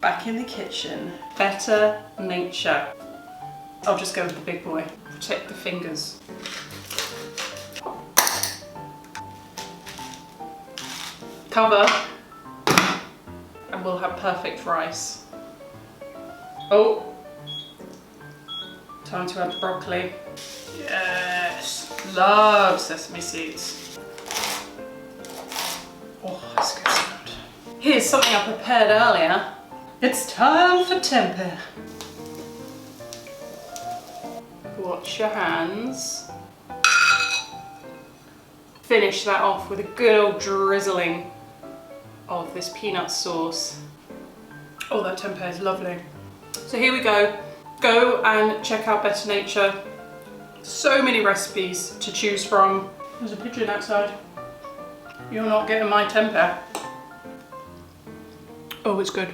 Back in the kitchen. Better nature. I'll just go with the big boy. Protect the fingers. Cover. And we'll have perfect rice. Oh. Time to add the broccoli. Yes. Love sesame seeds. Oh, that's good sound. Here's something I prepared earlier. It's time for tempeh. Watch your hands. Finish that off with a good old drizzling of this peanut sauce. Oh, that tempeh is lovely. So here we go. Go and check out Better Nature. So many recipes to choose from. There's a pigeon outside. You're not getting my tempeh. Oh, it's good.